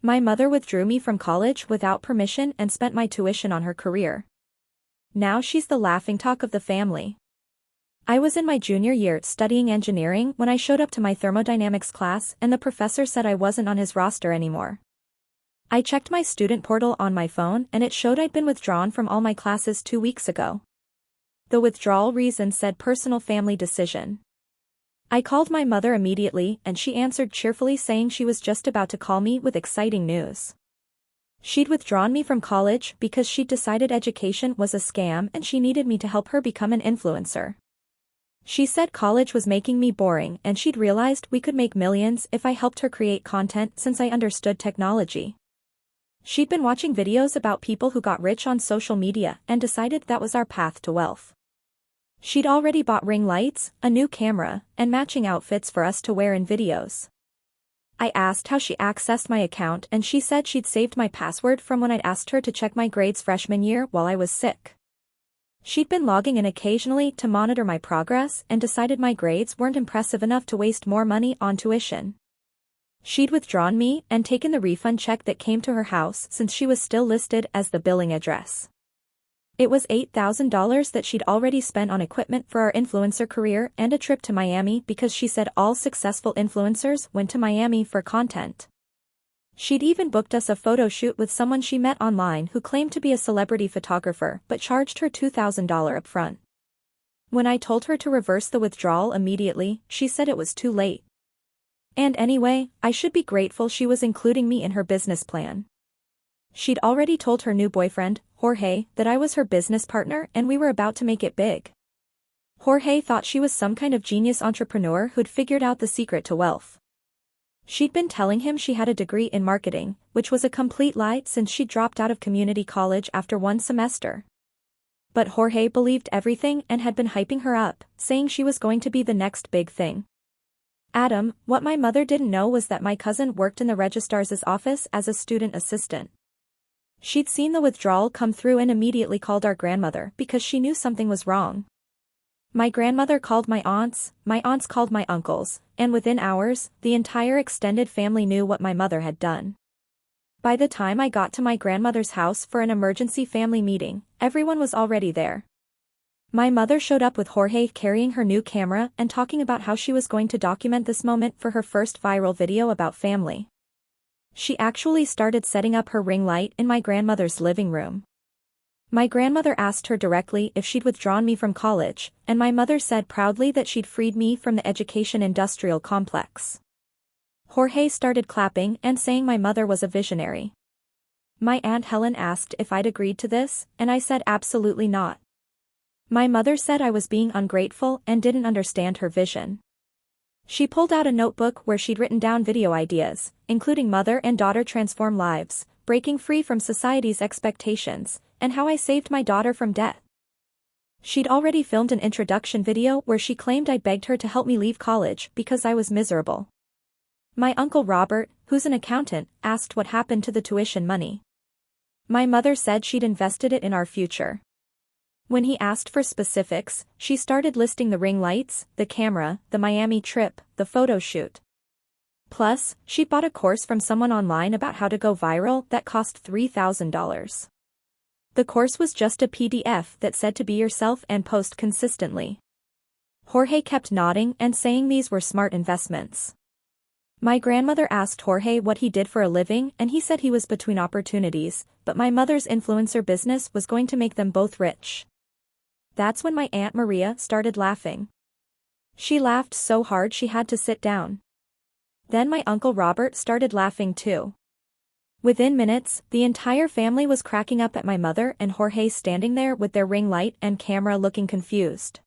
My mother withdrew me from college without permission and spent my tuition on her career. Now she's the laughingstock of the family. I was in my junior year studying engineering when I showed up to my thermodynamics class and the professor said I wasn't on his roster anymore. I checked my student portal on my phone and it showed I'd been withdrawn from all my classes 2 weeks ago. The withdrawal reason said personal family decision. I called my mother immediately and she answered cheerfully saying she was just about to call me with exciting news. She'd withdrawn me from college because she'd decided education was a scam and she needed me to help her become an influencer. She said college was making me boring and she'd realized we could make millions if I helped her create content since I understood technology. She'd been watching videos about people who got rich on social media and decided that was our path to wealth. She'd already bought ring lights, a new camera, and matching outfits for us to wear in videos. I asked how she accessed my account and she said she'd saved my password from when I'd asked her to check my grades freshman year while I was sick. She'd been logging in occasionally to monitor my progress and decided my grades weren't impressive enough to waste more money on tuition. She'd withdrawn me and taken the refund check that came to her house since she was still listed as the billing address. It was $8,000 that she'd already spent on equipment for our influencer career and a trip to Miami because she said all successful influencers went to Miami for content. She'd even booked us a photo shoot with someone she met online who claimed to be a celebrity photographer but charged her $2,000 upfront. When I told her to reverse the withdrawal immediately, she said it was too late. And anyway, I should be grateful she was including me in her business plan. She'd already told her new boyfriend, Jorge, that I was her business partner and we were about to make it big. Jorge thought she was some kind of genius entrepreneur who'd figured out the secret to wealth. She'd been telling him she had a degree in marketing, which was a complete lie since she dropped out of community college after 1 semester. But Jorge believed everything and had been hyping her up, saying she was going to be the next big thing. Adam, what my mother didn't know was that my cousin worked in the registrar's office as a student assistant. She'd seen the withdrawal come through and immediately called our grandmother because she knew something was wrong. My grandmother called my aunts called my uncles, and within hours, the entire extended family knew what my mother had done. By the time I got to my grandmother's house for an emergency family meeting, everyone was already there. My mother showed up with Jorge carrying her new camera and talking about how she was going to document this moment for her first viral video about family. She actually started setting up her ring light in my grandmother's living room. My grandmother asked her directly if she'd withdrawn me from college, and my mother said proudly that she'd freed me from the education industrial complex. Jorge started clapping and saying my mother was a visionary. My Aunt Helen asked if I'd agreed to this, and I said absolutely not. My mother said I was being ungrateful and didn't understand her vision. She pulled out a notebook where she'd written down video ideas, including mother and daughter transform lives, breaking free from society's expectations, and how I saved my daughter from debt. She'd already filmed an introduction video where she claimed I begged her to help me leave college because I was miserable. My uncle Robert, who's an accountant, asked what happened to the tuition money. My mother said she'd invested it in our future. When he asked for specifics, she started listing the ring lights, the camera, the Miami trip, the photo shoot. Plus, she bought a course from someone online about how to go viral that cost $3,000. The course was just a PDF that said to be yourself and post consistently. Jorge kept nodding and saying these were smart investments. My grandmother asked Jorge what he did for a living and he said he was between opportunities, but my mother's influencer business was going to make them both rich. That's when my Aunt Maria started laughing. She laughed so hard she had to sit down. Then my Uncle Robert started laughing too. Within minutes, the entire family was cracking up at my mother and Jorge standing there with their ring light and camera looking confused.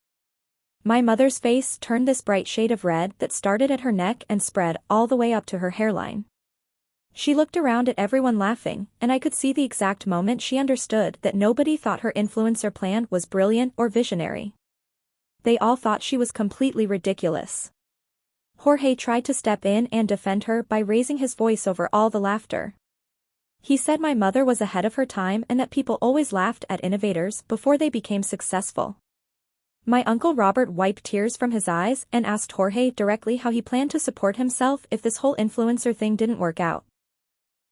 My mother's face turned this bright shade of red that started at her neck and spread all the way up to her hairline. She looked around at everyone laughing, and I could see the exact moment she understood that nobody thought her influencer plan was brilliant or visionary. They all thought she was completely ridiculous. Jorge tried to step in and defend her by raising his voice over all the laughter. He said my mother was ahead of her time and that people always laughed at innovators before they became successful. My Uncle Robert wiped tears from his eyes and asked Jorge directly how he planned to support himself if this whole influencer thing didn't work out.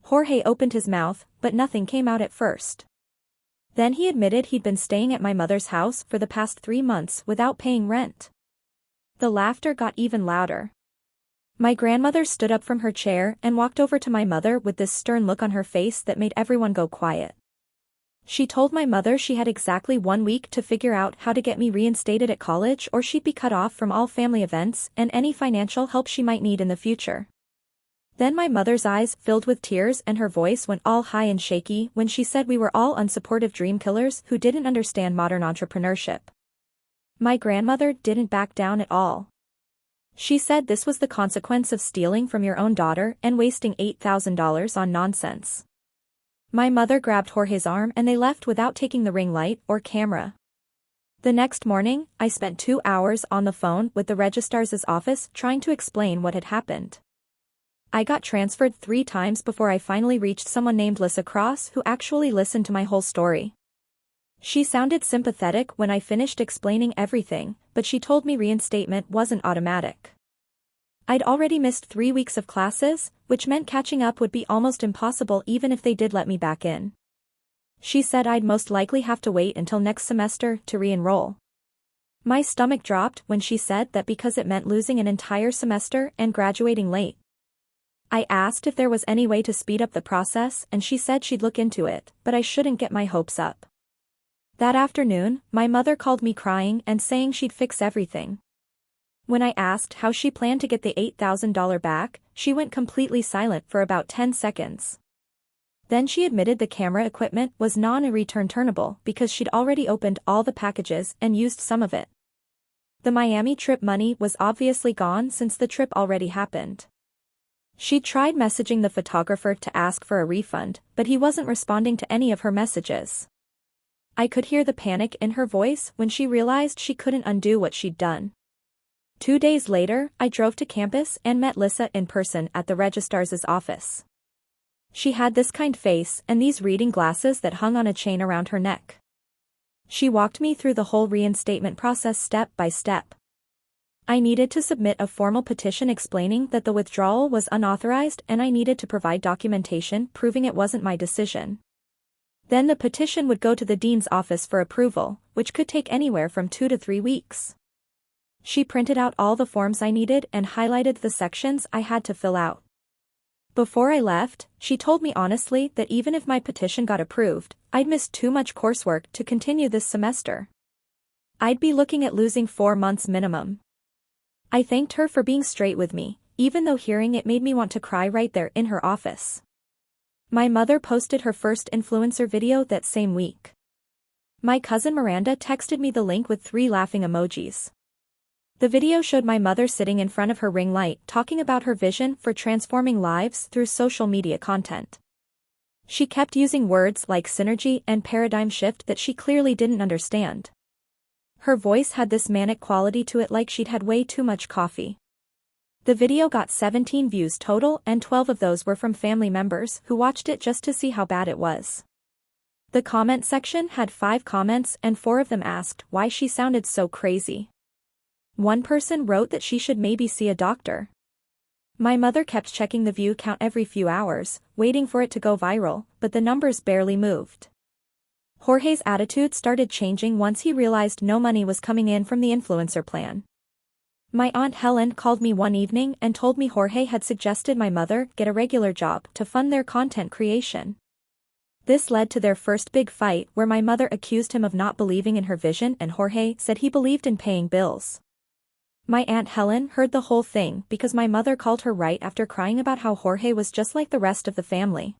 Jorge opened his mouth, but nothing came out at first. Then he admitted he'd been staying at my mother's house for the past 3 months without paying rent. The laughter got even louder. My grandmother stood up from her chair and walked over to my mother with this stern look on her face that made everyone go quiet. She told my mother she had exactly 1 week to figure out how to get me reinstated at college or she'd be cut off from all family events and any financial help she might need in the future. Then my mother's eyes filled with tears and her voice went all high and shaky when she said we were all unsupportive dream killers who didn't understand modern entrepreneurship. My grandmother didn't back down at all. She said this was the consequence of stealing from your own daughter and wasting $8,000 on nonsense. My mother grabbed Jorge's arm and they left without taking the ring light or camera. The next morning, I spent 2 hours on the phone with the registrar's office trying to explain what had happened. I got transferred 3 times before I finally reached someone named Lisa Cross who actually listened to my whole story. She sounded sympathetic when I finished explaining everything, but she told me reinstatement wasn't automatic. I'd already missed 3 weeks of classes, which meant catching up would be almost impossible even if they did let me back in. She said I'd most likely have to wait until next semester to re-enroll. My stomach dropped when she said that because it meant losing an entire semester and graduating late. I asked if there was any way to speed up the process and she said she'd look into it, but I shouldn't get my hopes up. That afternoon, my mother called me crying and saying she'd fix everything. When I asked how she planned to get the $8,000 back, she went completely silent for about 10 seconds. Then she admitted the camera equipment was non-return turnable because she'd already opened all the packages and used some of it. The Miami trip money was obviously gone since the trip already happened. She tried messaging the photographer to ask for a refund, but he wasn't responding to any of her messages. I could hear the panic in her voice when she realized she couldn't undo what she'd done. 2 days later, I drove to campus and met Lisa in person at the registrar's office. She had this kind face and these reading glasses that hung on a chain around her neck. She walked me through the whole reinstatement process step by step. I needed to submit a formal petition explaining that the withdrawal was unauthorized and I needed to provide documentation proving it wasn't my decision. Then the petition would go to the dean's office for approval, which could take anywhere from 2 to 3 weeks. She printed out all the forms I needed and highlighted the sections I had to fill out. Before I left, she told me honestly that even if my petition got approved, I'd miss too much coursework to continue this semester. I'd be looking at losing 4 months minimum. I thanked her for being straight with me, even though hearing it made me want to cry right there in her office. My mother posted her first influencer video that same week. My cousin Miranda texted me the link with 3 laughing emojis. The video showed my mother sitting in front of her ring light talking about her vision for transforming lives through social media content. She kept using words like synergy and paradigm shift that she clearly didn't understand. Her voice had this manic quality to it like she'd had way too much coffee. The video got 17 views total and 12 of those were from family members who watched it just to see how bad it was. The comment section had 5 comments and 4 of them asked why she sounded so crazy. One person wrote that she should maybe see a doctor. My mother kept checking the view count every few hours, waiting for it to go viral, but the numbers barely moved. Jorge's attitude started changing once he realized no money was coming in from the influencer plan. My Aunt Helen called me one evening and told me Jorge had suggested my mother get a regular job to fund their content creation. This led to their first big fight where my mother accused him of not believing in her vision and Jorge said he believed in paying bills. My Aunt Helen heard the whole thing because my mother called her right after crying about how Jorge was just like the rest of the family.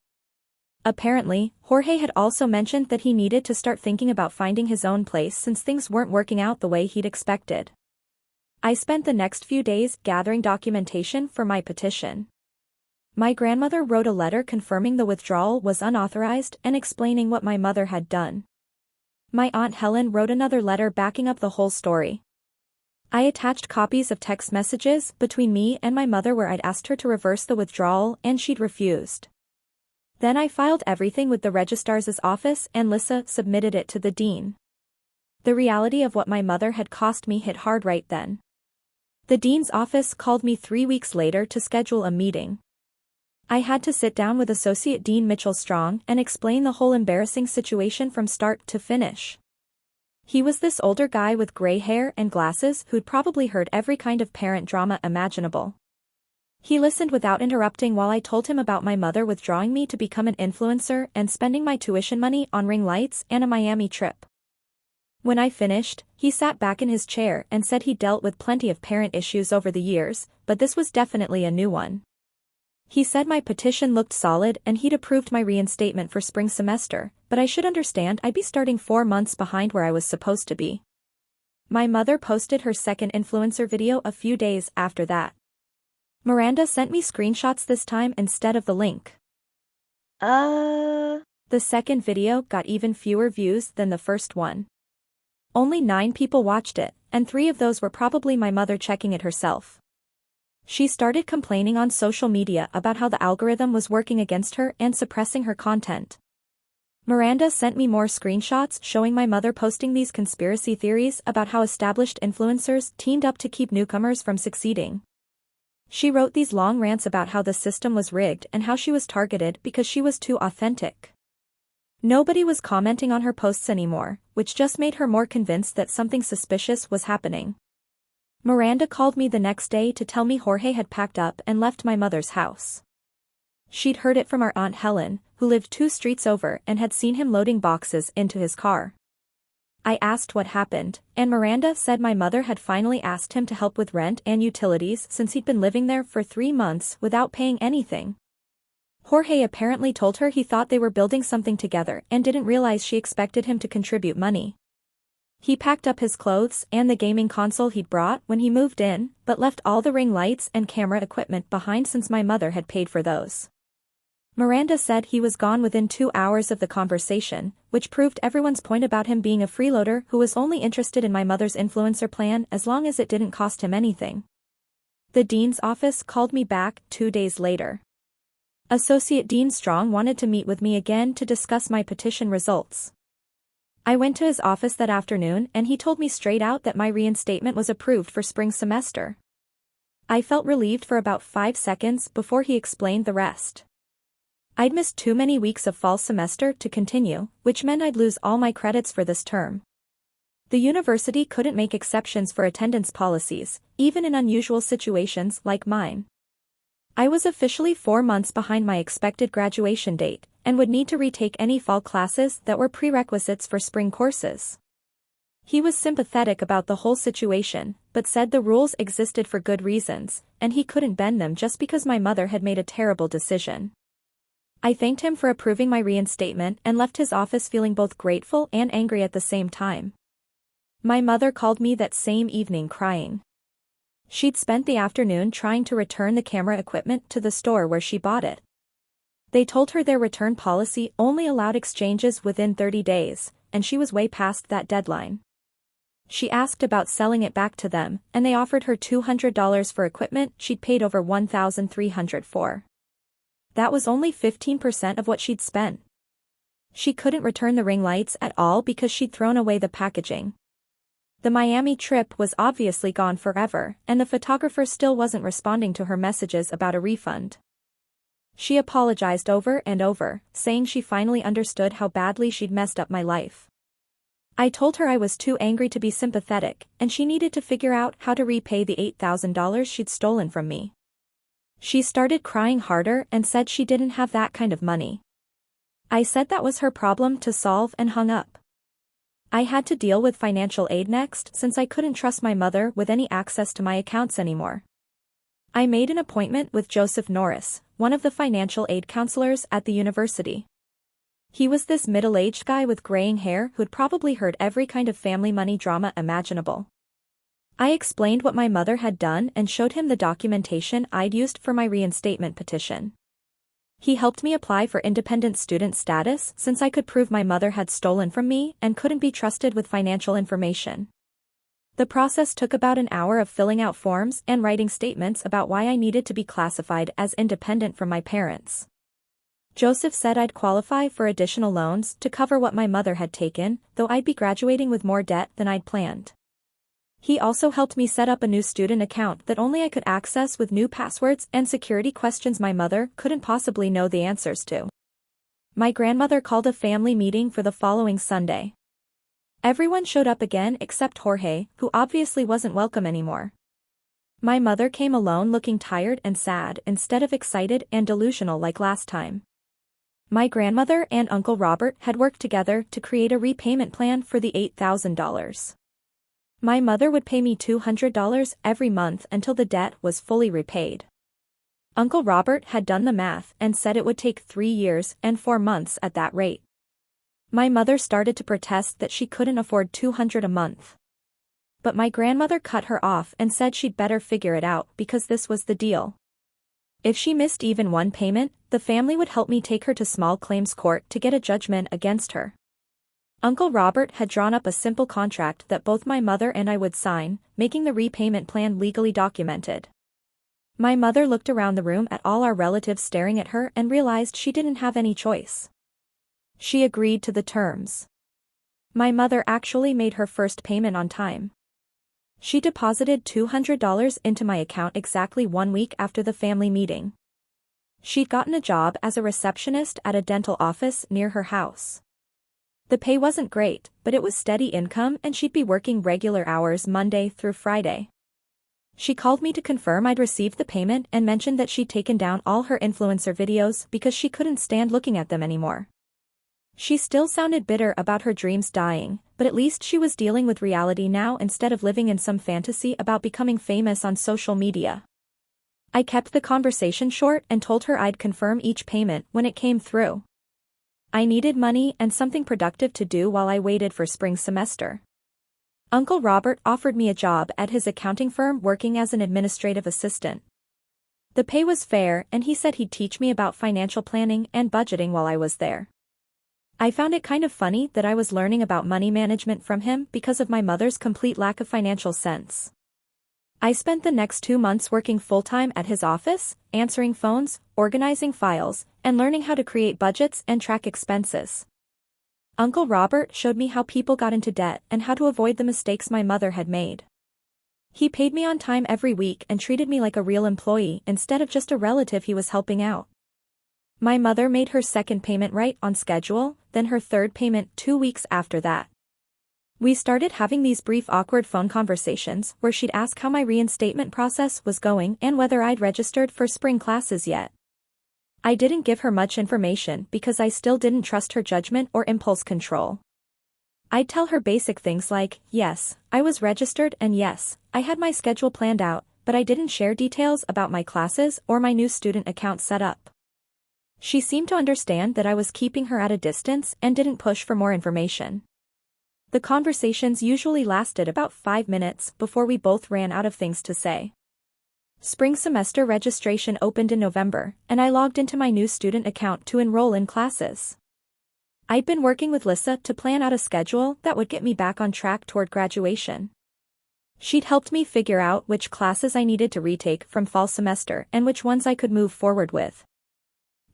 Apparently, Jorge had also mentioned that he needed to start thinking about finding his own place since things weren't working out the way he'd expected. I spent the next few days gathering documentation for my petition. My grandmother wrote a letter confirming the withdrawal was unauthorized and explaining what my mother had done. My Aunt Helen wrote another letter backing up the whole story. I attached copies of text messages between me and my mother where I'd asked her to reverse the withdrawal and she'd refused. Then I filed everything with the registrar's office and Lisa submitted it to the dean. The reality of what my mother had cost me hit hard right then. The dean's office called me 3 weeks later to schedule a meeting. I had to sit down with Associate Dean Mitchell Strong and explain the whole embarrassing situation from start to finish. He was this older guy with gray hair and glasses who'd probably heard every kind of parent drama imaginable. He listened without interrupting while I told him about my mother withdrawing me to become an influencer and spending my tuition money on ring lights and a Miami trip. When I finished, he sat back in his chair and said he'd dealt with plenty of parent issues over the years, but this was definitely a new one. He said my petition looked solid and he'd approved my reinstatement for spring semester, but I should understand I'd be starting 4 months behind where I was supposed to be. My mother posted her second influencer video a few days after that. Miranda sent me screenshots this time instead of the link. The second video got even fewer views than the first one. Only 9 people watched it, and 3 of those were probably my mother checking it herself. She started complaining on social media about how the algorithm was working against her and suppressing her content. Miranda sent me more screenshots showing my mother posting these conspiracy theories about how established influencers teamed up to keep newcomers from succeeding. She wrote these long rants about how the system was rigged and how she was targeted because she was too authentic. Nobody was commenting on her posts anymore, which just made her more convinced that something suspicious was happening. Miranda called me the next day to tell me Jorge had packed up and left my mother's house. She'd heard it from our Aunt Helen, who lived 2 streets over and had seen him loading boxes into his car. I asked what happened, and Miranda said my mother had finally asked him to help with rent and utilities since he'd been living there for 3 months without paying anything. Jorge apparently told her he thought they were building something together and didn't realize she expected him to contribute money. He packed up his clothes and the gaming console he'd brought when he moved in, but left all the ring lights and camera equipment behind since my mother had paid for those. Miranda said he was gone within 2 hours of the conversation, which proved everyone's point about him being a freeloader who was only interested in my mother's influencer plan as long as it didn't cost him anything. The dean's office called me back 2 days later. Associate Dean Strong wanted to meet with me again to discuss my petition results. I went to his office that afternoon and he told me straight out that my reinstatement was approved for spring semester. I felt relieved for about 5 seconds before he explained the rest. I'd missed too many weeks of fall semester to continue, which meant I'd lose all my credits for this term. The university couldn't make exceptions for attendance policies, even in unusual situations like mine. I was officially 4 months behind my expected graduation date, and would need to retake any fall classes that were prerequisites for spring courses. He was sympathetic about the whole situation, but said the rules existed for good reasons, and he couldn't bend them just because my mother had made a terrible decision. I thanked him for approving my reinstatement and left his office feeling both grateful and angry at the same time. My mother called me that same evening crying. She'd spent the afternoon trying to return the camera equipment to the store where she bought it. They told her their return policy only allowed exchanges within 30 days, and she was way past that deadline. She asked about selling it back to them, and they offered her $200 for equipment she'd paid over $1,300 for. That was only 15% of what she'd spent. She couldn't return the ring lights at all because she'd thrown away the packaging. The Miami trip was obviously gone forever, and the photographer still wasn't responding to her messages about a refund. She apologized over and over, saying she finally understood how badly she'd messed up my life. I told her I was too angry to be sympathetic, and she needed to figure out how to repay the $8,000 she'd stolen from me. She started crying harder and said she didn't have that kind of money. I said that was her problem to solve and hung up. I had to deal with financial aid next since I couldn't trust my mother with any access to my accounts anymore. I made an appointment with Joseph Norris, one of the financial aid counselors at the university. He was this middle-aged guy with graying hair who'd probably heard every kind of family money drama imaginable. I explained what my mother had done and showed him the documentation I'd used for my reinstatement petition. He helped me apply for independent student status since I could prove my mother had stolen from me and couldn't be trusted with financial information. The process took about an hour of filling out forms and writing statements about why I needed to be classified as independent from my parents. Joseph said I'd qualify for additional loans to cover what my mother had taken, though I'd be graduating with more debt than I'd planned. He also helped me set up a new student account that only I could access with new passwords and security questions my mother couldn't possibly know the answers to. My grandmother called a family meeting for the following Sunday. Everyone showed up again except Jorge, who obviously wasn't welcome anymore. My mother came alone looking tired and sad instead of excited and delusional like last time. My grandmother and Uncle Robert had worked together to create a repayment plan for the $8,000. My mother would pay me $200 every month until the debt was fully repaid. Uncle Robert had done the math and said it would take 3 years and 4 months at that rate. My mother started to protest that she couldn't afford $200 a month. But my grandmother cut her off and said she'd better figure it out because this was the deal. If she missed even one payment, the family would help me take her to small claims court to get a judgment against her. Uncle Robert had drawn up a simple contract that both my mother and I would sign, making the repayment plan legally documented. My mother looked around the room at all our relatives staring at her and realized she didn't have any choice. She agreed to the terms. My mother actually made her first payment on time. She deposited $200 into my account exactly 1 week after the family meeting. She'd gotten a job as a receptionist at a dental office near her house. The pay wasn't great, but it was steady income and she'd be working regular hours Monday through Friday. She called me to confirm I'd received the payment and mentioned that she'd taken down all her influencer videos because she couldn't stand looking at them anymore. She still sounded bitter about her dreams dying, but at least she was dealing with reality now instead of living in some fantasy about becoming famous on social media. I kept the conversation short and told her I'd confirm each payment when it came through. I needed money and something productive to do while I waited for spring semester. Uncle Robert offered me a job at his accounting firm working as an administrative assistant. The pay was fair and he said he'd teach me about financial planning and budgeting while I was there. I found it kind of funny that I was learning about money management from him because of my mother's complete lack of financial sense. I spent the next 2 months working full-time at his office, answering phones, organizing files, and learning how to create budgets and track expenses. Uncle Robert showed me how people got into debt and how to avoid the mistakes my mother had made. He paid me on time every week and treated me like a real employee instead of just a relative he was helping out. My mother made her second payment right on schedule, then her third payment 2 weeks after that. We started having these brief awkward phone conversations where she'd ask how my reinstatement process was going and whether I'd registered for spring classes yet. I didn't give her much information because I still didn't trust her judgment or impulse control. I'd tell her basic things like, yes, I was registered and yes, I had my schedule planned out, but I didn't share details about my classes or my new student account set up. She seemed to understand that I was keeping her at a distance and didn't push for more information. The conversations usually lasted about 5 minutes before we both ran out of things to say. Spring semester registration opened in November, and I logged into my new student account to enroll in classes. I'd been working with Lisa to plan out a schedule that would get me back on track toward graduation. She'd helped me figure out which classes I needed to retake from fall semester and which ones I could move forward with.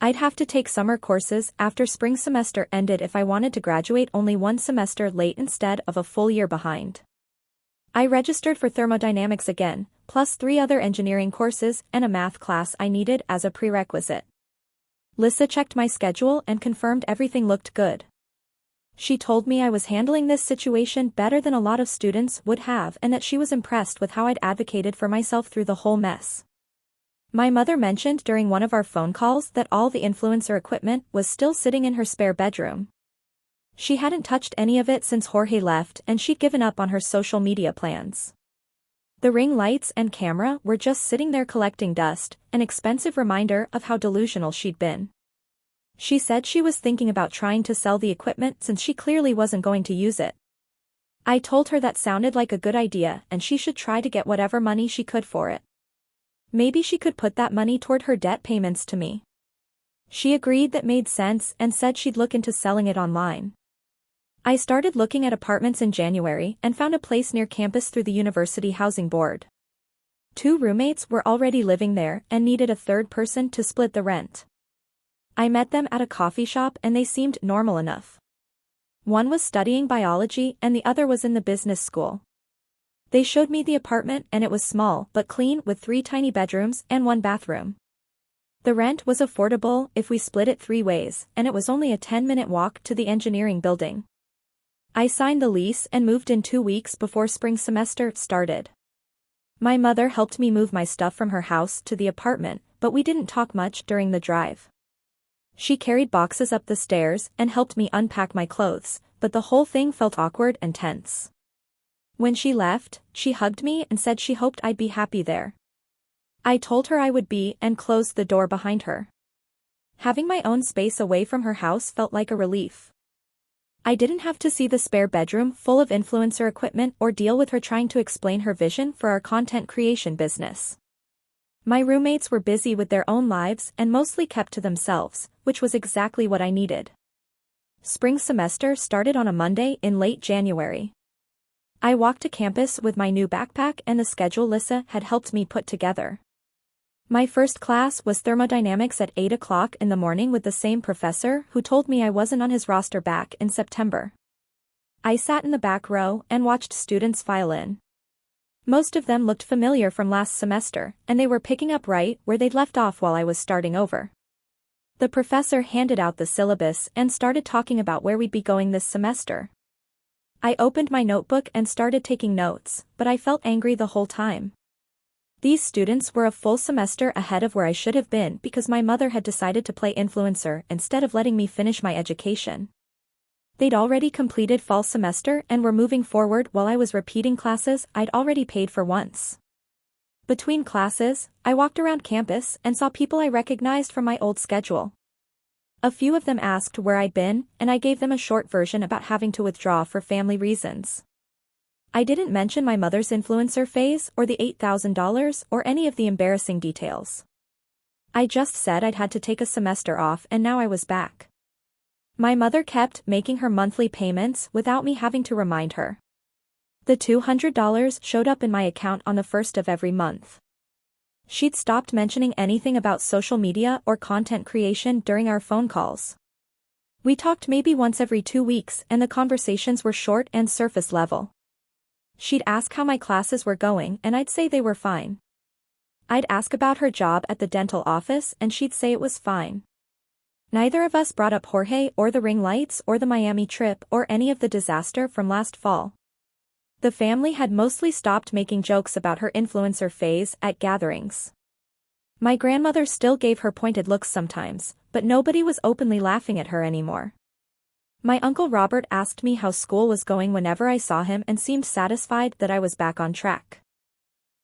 I'd have to take summer courses after spring semester ended if I wanted to graduate only 1 semester late instead of a full year behind. I registered for thermodynamics again, plus 3 other engineering courses and a math class I needed as a prerequisite. Lisa checked my schedule and confirmed everything looked good. She told me I was handling this situation better than a lot of students would have and that she was impressed with how I'd advocated for myself through the whole mess. My mother mentioned during one of our phone calls that all the influencer equipment was still sitting in her spare bedroom. She hadn't touched any of it since Jorge left and she'd given up on her social media plans. The ring lights and camera were just sitting there collecting dust, an expensive reminder of how delusional she'd been. She said she was thinking about trying to sell the equipment since she clearly wasn't going to use it. I told her that sounded like a good idea and she should try to get whatever money she could for it. Maybe she could put that money toward her debt payments to me. She agreed that made sense and said she'd look into selling it online. I started looking at apartments in January and found a place near campus through the University Housing Board. 2 roommates were already living there and needed a third person to split the rent. I met them at a coffee shop and they seemed normal enough. One was studying biology and the other was in the business school. They showed me the apartment and it was small but clean with 3 tiny bedrooms and 1 bathroom. The rent was affordable if we split it 3 ways, and it was only a 10-minute walk to the engineering building. I signed the lease and moved in 2 weeks before spring semester started. My mother helped me move my stuff from her house to the apartment, but we didn't talk much during the drive. She carried boxes up the stairs and helped me unpack my clothes, but the whole thing felt awkward and tense. When she left, she hugged me and said she hoped I'd be happy there. I told her I would be and closed the door behind her. Having my own space away from her house felt like a relief. I didn't have to see the spare bedroom full of influencer equipment or deal with her trying to explain her vision for our content creation business. My roommates were busy with their own lives and mostly kept to themselves, which was exactly what I needed. Spring semester started on a Monday in late January. I walked to campus with my new backpack and the schedule Lisa had helped me put together. My first class was thermodynamics at 8 o'clock in the morning with the same professor who told me I wasn't on his roster back in September. I sat in the back row and watched students file in. Most of them looked familiar from last semester, and they were picking up right where they'd left off while I was starting over. The professor handed out the syllabus and started talking about where we'd be going this semester. I opened my notebook and started taking notes, but I felt angry the whole time. These students were a full semester ahead of where I should have been because my mother had decided to play influencer instead of letting me finish my education. They'd already completed fall semester and were moving forward while I was repeating classes I'd already paid for once. Between classes, I walked around campus and saw people I recognized from my old schedule. A few of them asked where I'd been, and I gave them a short version about having to withdraw for family reasons. I didn't mention my mother's influencer phase or the $8,000 or any of the embarrassing details. I just said I'd had to take a semester off and now I was back. My mother kept making her monthly payments without me having to remind her. The $200 showed up in my account on the 1st of every month. She'd stopped mentioning anything about social media or content creation during our phone calls. We talked maybe once every 2 weeks and the conversations were short and surface level. She'd ask how my classes were going and I'd say they were fine. I'd ask about her job at the dental office and she'd say it was fine. Neither of us brought up Jorge or the ring lights or the Miami trip or any of the disaster from last fall. The family had mostly stopped making jokes about her influencer phase at gatherings. My grandmother still gave her pointed looks sometimes, but nobody was openly laughing at her anymore. My Uncle Robert asked me how school was going whenever I saw him and seemed satisfied that I was back on track.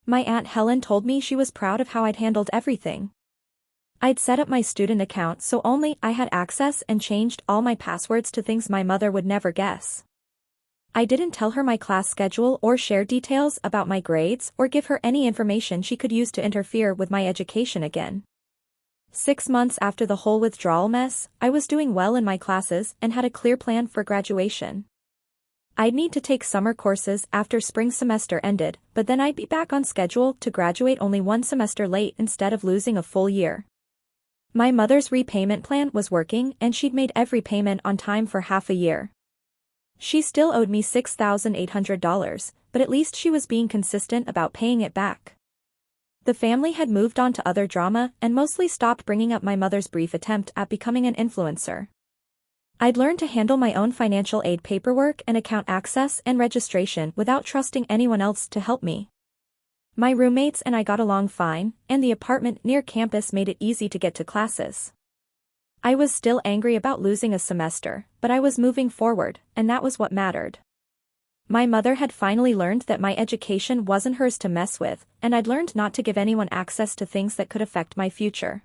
My Aunt Helen told me she was proud of how I'd handled everything. I'd set up my student account so only I had access and changed all my passwords to things my mother would never guess. I didn't tell her my class schedule or share details about my grades or give her any information she could use to interfere with my education again. 6 months after the whole withdrawal mess, I was doing well in my classes and had a clear plan for graduation. I'd need to take summer courses after spring semester ended, but then I'd be back on schedule to graduate only 1 semester late instead of losing a full year. My mother's repayment plan was working and she'd made every payment on time for half a year. She still owed me $6,800, but at least she was being consistent about paying it back. The family had moved on to other drama and mostly stopped bringing up my mother's brief attempt at becoming an influencer. I'd learned to handle my own financial aid paperwork and account access and registration without trusting anyone else to help me. My roommates and I got along fine, and the apartment near campus made it easy to get to classes. I was still angry about losing a semester, but I was moving forward, and that was what mattered. My mother had finally learned that my education wasn't hers to mess with, and I'd learned not to give anyone access to things that could affect my future.